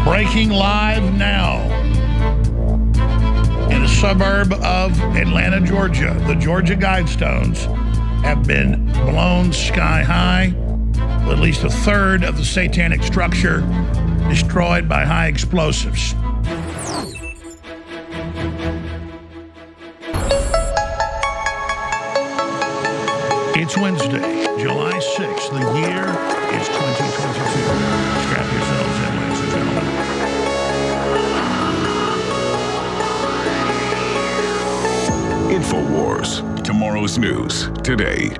Breaking live now in a suburb of Atlanta, Georgia. The Georgia Guidestones have been blown sky high, with at least a third of the satanic structure destroyed by high explosives. It's Wednesday, July 6th. The year is 2022. Strap yourselves in, ladies and gentlemen. InfoWars. Tomorrow's news today.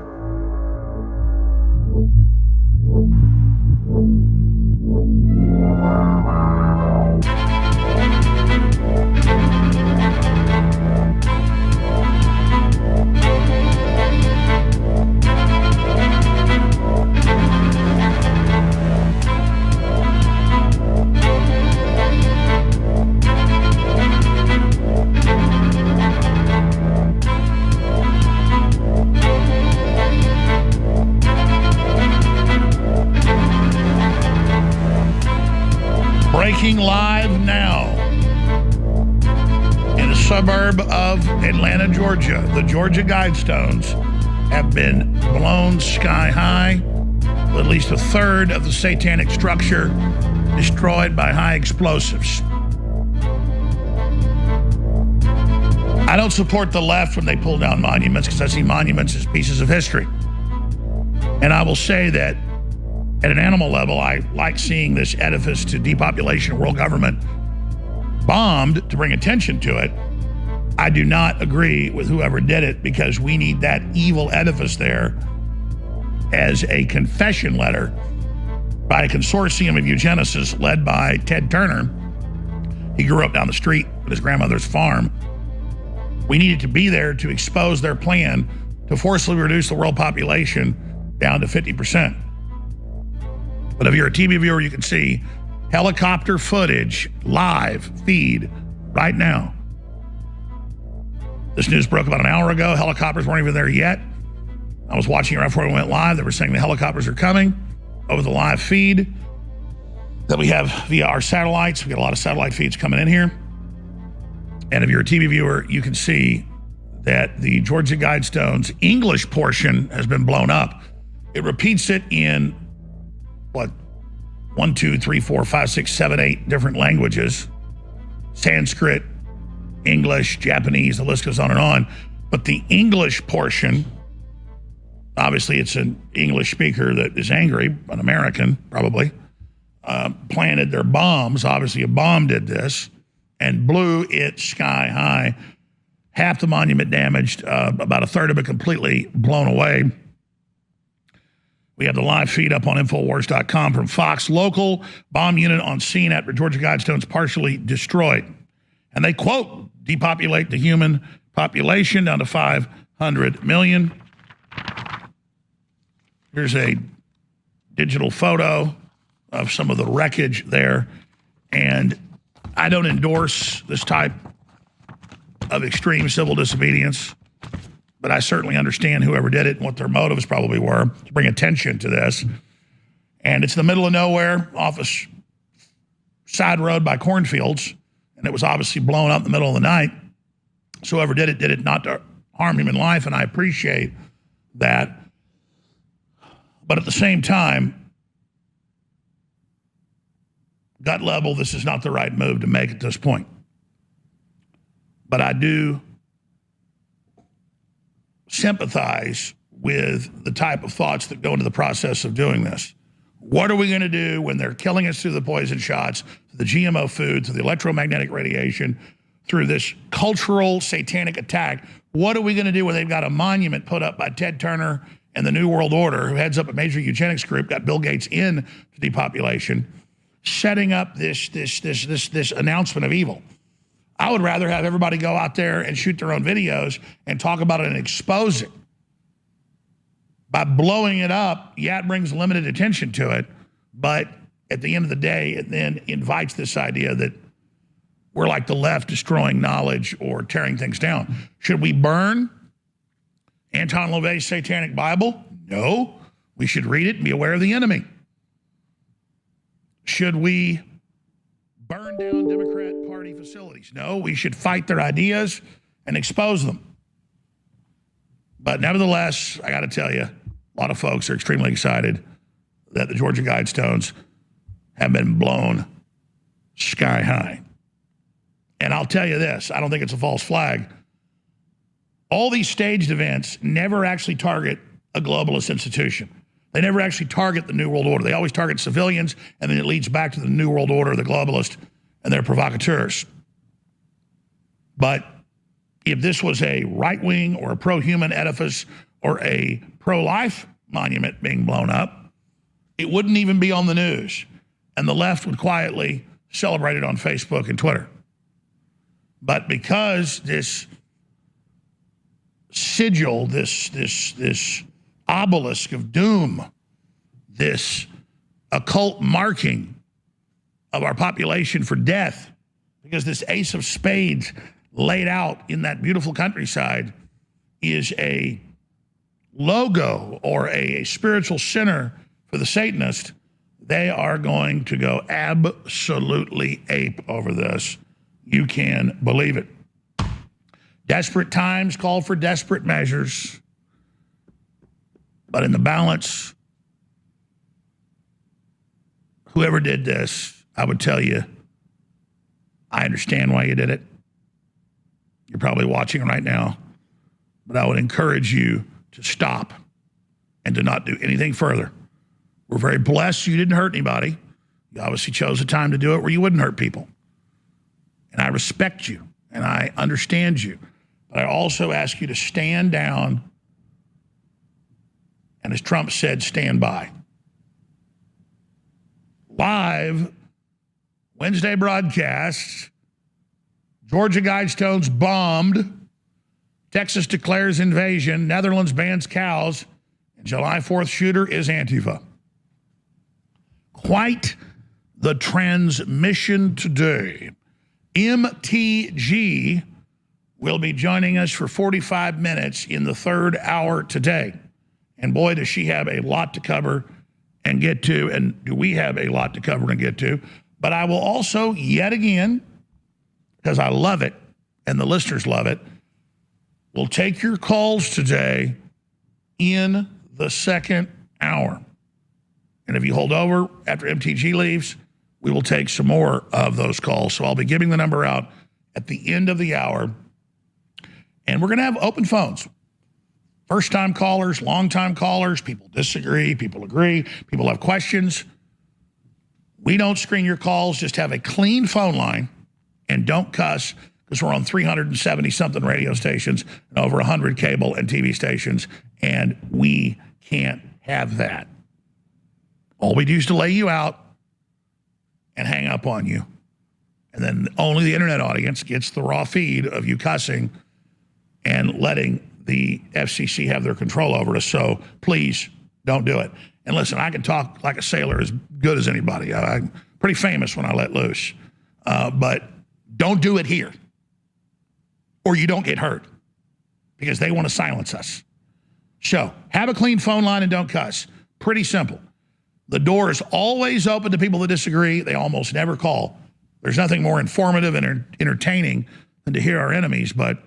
Breaking live now in a suburb of Atlanta, Georgia. The Georgia Guidestones have been blown sky high, with at least a third of the satanic structure destroyed by high explosives. I don't support the left when they pull down monuments, because I see monuments as pieces of history. And I will say that at an animal level, I like seeing this edifice to depopulation world government bombed to bring attention to it. I do not agree with whoever did it, because we need that evil edifice there as a confession letter by a consortium of eugenicists led by Ted Turner. He grew up down the street at his grandmother's farm. We needed to be there to expose their plan to forcibly reduce the world population down to 50%. But if you're a TV viewer, you can see helicopter footage, live feed right now. This news broke about an hour ago. Helicopters weren't even there yet. I was watching it right before we went live. They were saying the helicopters are coming over the live feed that we have via our satellites. We got a lot of satellite feeds coming in here. And if you're a TV viewer, you can see that the Georgia Guidestones English portion has been blown up. It repeats it in what, 1, 2, 3, 4, 5, 6, 7, 8 different languages. Sanskrit, English, Japanese, the list goes on and on. But the English portion, obviously it's an English speaker that is angry, an American probably, planted their bombs. Obviously a bomb did this and blew it sky high. Half the monument damaged, about a third of it completely blown away. We have the live feed up on Infowars.com from Fox. Local bomb unit on scene at Georgia Guidestones partially destroyed. And they quote, depopulate the human population down to 500 million. Here's a digital photo of some of the wreckage there. And I don't endorse this type of extreme civil disobedience, but I certainly understand whoever did it and what their motives probably were to bring attention to this. And it's the middle of nowhere, off a side road by cornfields, and it was obviously blown up in the middle of the night. So whoever did it not to harm human life, and I appreciate that. But at the same time, gut level, this is not the right move to make at this point. But I do sympathize with the type of thoughts that go into the process of doing this. What are we going to do when they're killing us through the poison shots, through the GMO food, through the electromagnetic radiation, through this cultural satanic attack? What are we going to do when they've got a monument put up by Ted Turner and the New World Order, who heads up a major eugenics group, got Bill Gates in to depopulation, setting up this announcement of evil? I would rather have everybody go out there and shoot their own videos and talk about it and expose it. By blowing it up, yeah, it brings limited attention to it, but at the end of the day, it then invites this idea that we're like the left, destroying knowledge or tearing things down. Should we burn Anton LaVey's Satanic Bible? No. We should read it and be aware of the enemy. Should we down Democrat Party facilities. No, we should fight their ideas and expose them. But nevertheless, I got to tell you, a lot of folks are extremely excited that the Georgia Guidestones have been blown sky high. And I'll tell you this, I don't think it's a false flag. All these staged events never actually target a globalist institution. They never actually target the New World Order. They always target civilians, and then it leads back to the New World Order, the globalists, and their provocateurs. But if this was a right-wing or a pro-human edifice or a pro-life monument being blown up, it wouldn't even be on the news. And the left would quietly celebrate it on Facebook and Twitter. But because this sigil, this obelisk of doom, this occult marking of our population for death, because this ace of spades laid out in that beautiful countryside is a logo or a spiritual center for the Satanist, they are going to go absolutely ape over this. You can believe it. Desperate times call for desperate measures. But in the balance, whoever did this, I would tell you, I understand why you did it. You're probably watching right now. But I would encourage you to stop and to not do anything further. We're very blessed you didn't hurt anybody. You obviously chose a time to do it where you wouldn't hurt people. And I respect you, and I understand you. But I also ask you to stand down, and as Trump said, stand by. Live Wednesday broadcast, Georgia Guidestones bombed, Texas declares invasion, Netherlands bans cows, and July 4th shooter is Antifa. Quite the transmission today. MTG will be joining us for 45 minutes in the third hour today. And boy, does she have a lot to cover and get to, and do we have a lot to cover and get to. But I will also, yet again, because I love it and the listeners love it, we'll take your calls today in the second hour. And if you hold over after MTG leaves, we will take some more of those calls. So I'll be giving the number out at the end of the hour. And we're going to have open phones. First-time callers, long-time callers, people disagree, people agree, people have questions. We don't screen your calls, just have a clean phone line and don't cuss, because we're on 370-something radio stations and over 100 cable and TV stations, and we can't have that. All we do is to lay you out and hang up on you. And then only the internet audience gets the raw feed of you cussing and letting the FCC have their control over us. So please don't do it. And listen, I can talk like a sailor as good as anybody. I'm pretty famous when I let loose. But don't do it here, or you don't get hurt, because they want to silence us. So have a clean phone line and don't cuss. Pretty simple. The door is always open to people that disagree. They almost never call. There's nothing more informative and entertaining than to hear our enemies, but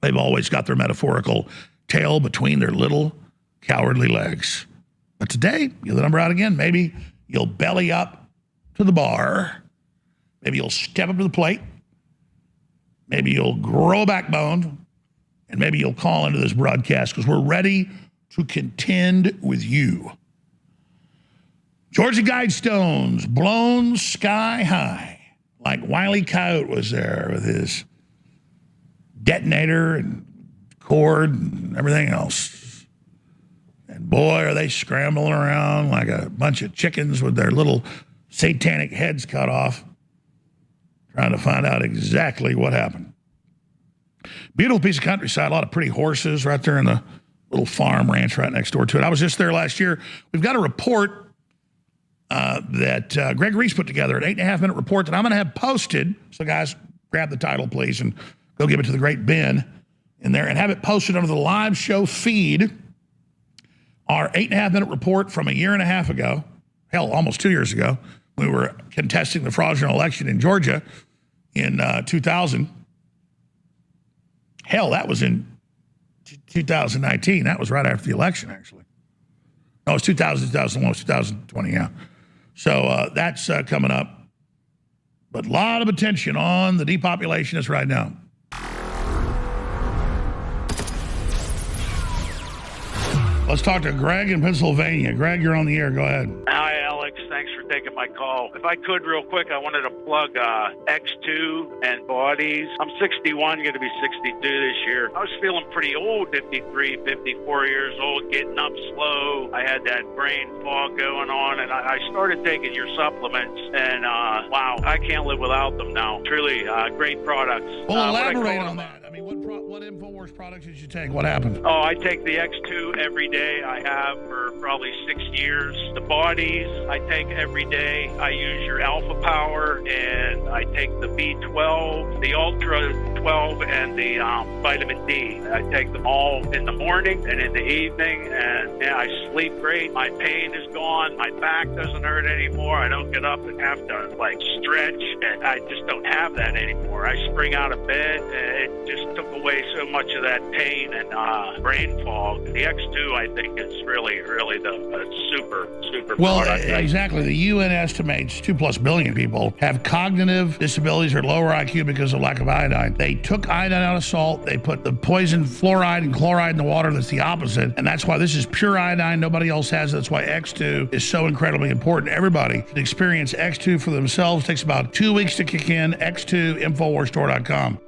they've always got their metaphorical tail between their little cowardly legs. But today, give the number out again. Maybe you'll belly up to the bar. Maybe you'll step up to the plate. Maybe you'll grow a backbone. And maybe you'll call into this broadcast, because we're ready to contend with you. Georgia Guidestones blown sky high, like Wile E. Coyote was there with his detonator and cord and everything else. And boy, are they scrambling around like a bunch of chickens with their little satanic heads cut off, trying to find out exactly what happened. Beautiful piece of countryside, a lot of pretty horses right there in the little farm ranch right next door to it. I was just there last year. We've got a report that Greg Reese put together, an 8.5-minute report that I'm going to have posted. So guys, grab the title, please, and go give it to the great Ben in there and have it posted under the live show feed. Our 8.5-minute report from a year and a half ago, hell, almost 2 years ago, We were contesting the fraudulent election in Georgia in 2000. Hell, that was in 2019. That was right after the election, actually. No, it was 2000, 2001, it was 2020, yeah. So that's coming up. But a lot of attention on the depopulationists right now. Let's talk to Greg in Pennsylvania. Greg, you're on the air. Go ahead. Hi, Alex. Thanks for taking my call. If I could, real quick, I wanted to plug X2 and bodies. I'm 61, going to be 62 this year. I was feeling pretty old, 53, 54 years old, getting up slow. I had that brain fog going on, and I started taking your supplements, and wow, I can't live without them now. Truly great products. Well, elaborate on that. I mean, what InfoWars products did you take? What happened? Oh, I take the X2 every day. I have for probably 6 years. The bodies I take every day. I use your Alpha Power, and I take the B12, the Ultra 12, and the vitamin D. I take them all in the morning and in the evening, and yeah, I sleep great. My pain is gone. My back doesn't hurt anymore. I don't get up and have to like stretch, and I just don't have that anymore. I spring out of bed, and it just took away so much of that pain and brain fog. The X2, I think, is really the super well, product. Exactly. The UN estimates 2+ billion people have cognitive disabilities or lower IQ because of lack of iodine. They took iodine out of salt. They put the poison fluoride and chloride in the water. That's the opposite. And that's why this is pure iodine. Nobody else has it. That's why X2 is so incredibly important. Everybody can experience X2 for themselves. It takes about 2 weeks to kick in. X2, InfoWarsStore.com.